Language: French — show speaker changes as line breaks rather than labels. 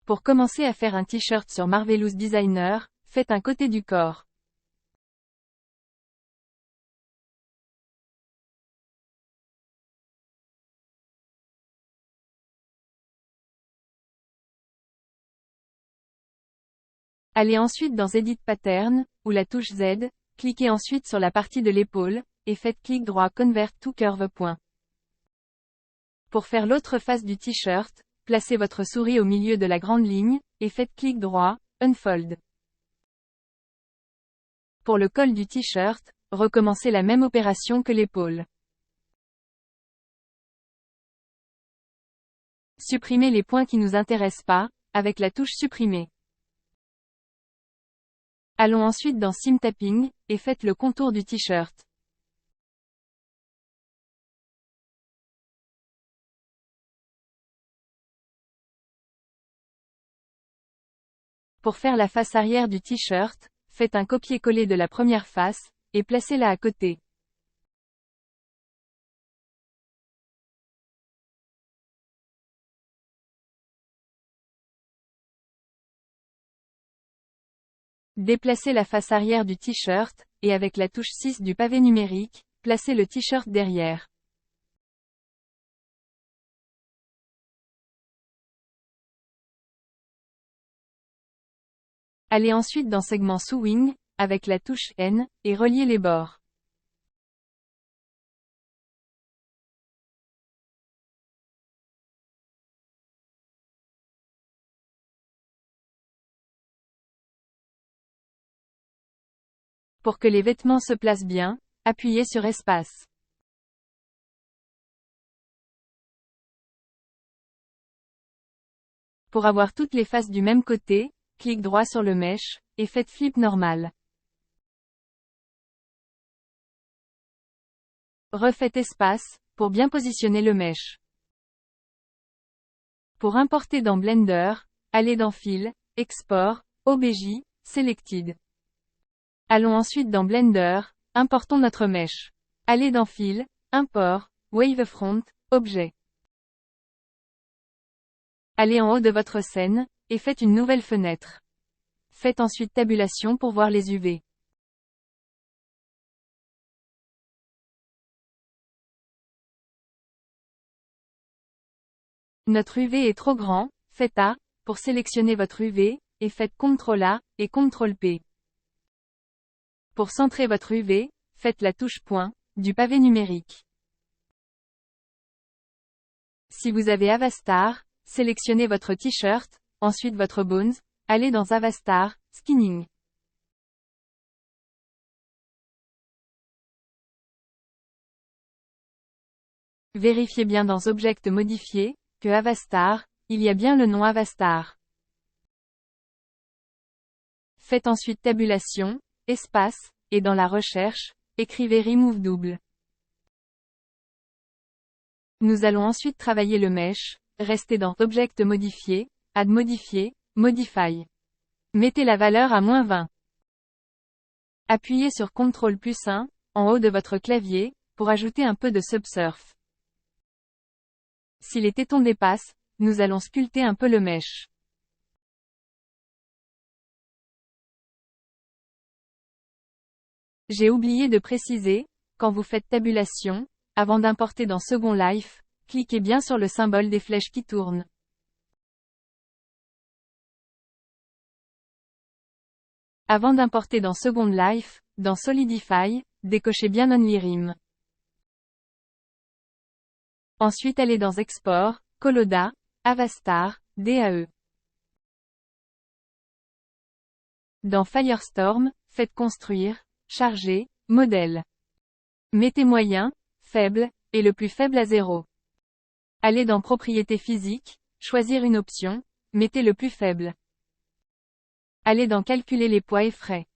Pour commencer à faire un t-shirt sur Marvelous Designer, faites un côté du corps. Allez ensuite dans Edit Pattern, ou la touche Z, cliquez ensuite sur la partie de l'épaule, et faites clic droit Convert to Curve. Pour faire l'autre face du t-shirt, placez votre souris au milieu de la grande ligne, et faites clic droit, Unfold. Pour le col du t-shirt, recommencez la même opération que l'épaule. Supprimez les points qui nous intéressent pas, avec la touche Supprimer. Allons ensuite dans Seam Tapping, et faites le contour du t-shirt. Pour faire la face arrière du t-shirt, faites un copier-coller de la première face, et placez-la à côté. Déplacez la face arrière du t-shirt, et avec la touche 6 du pavé numérique, placez le t-shirt derrière. Allez ensuite dans Segment Sewing, avec la touche N, et reliez les bords. Pour que les vêtements se placent bien, appuyez sur Espace. Pour avoir toutes les faces du même côté, clique droit sur le mesh, et faites Flip normal. Refaites Espace, pour bien positionner le mesh. Pour importer dans Blender, allez dans File, Export, OBJ, Selected. Allons ensuite dans Blender, importons notre mesh. Allez dans File, Import, Wavefront, Objet. Allez en haut de votre scène, et faites une nouvelle fenêtre. Faites ensuite tabulation pour voir les UV. Notre UV est trop grand, faites A, pour sélectionner votre UV, et faites CTRL A, et CTRL P. Pour centrer votre UV, faites la touche point, du pavé numérique. Si vous avez Avastar, sélectionnez votre t-shirt, ensuite votre Bones, allez dans Avastar, Skinning. Vérifiez bien dans Object modifié, que Avastar, il y a bien le nom Avastar. Faites ensuite tabulation, espace, et dans la recherche, écrivez Remove Double. Nous allons ensuite travailler le mesh, restez dans Object modifié, Add modifié, Modify. Mettez la valeur à -20. Appuyez sur CTRL+1, en haut de votre clavier, pour ajouter un peu de subsurf. Si les tétons dépassent, nous allons sculpter un peu le mesh. J'ai oublié de préciser, quand vous faites tabulation, avant d'importer dans Second Life, cliquez bien sur le symbole des flèches qui tournent. Avant d'importer dans Second Life, dans Solidify, décochez bien Only Rim. Ensuite allez dans Export, Coloda, Avastar, DAE. Dans Firestorm, faites construire, charger, modèle. Mettez moyen, faible, et le plus faible à 0. Allez dans Propriétés physiques, choisir une option, mettez le plus faible. Allez dans Calculer les poids et frais.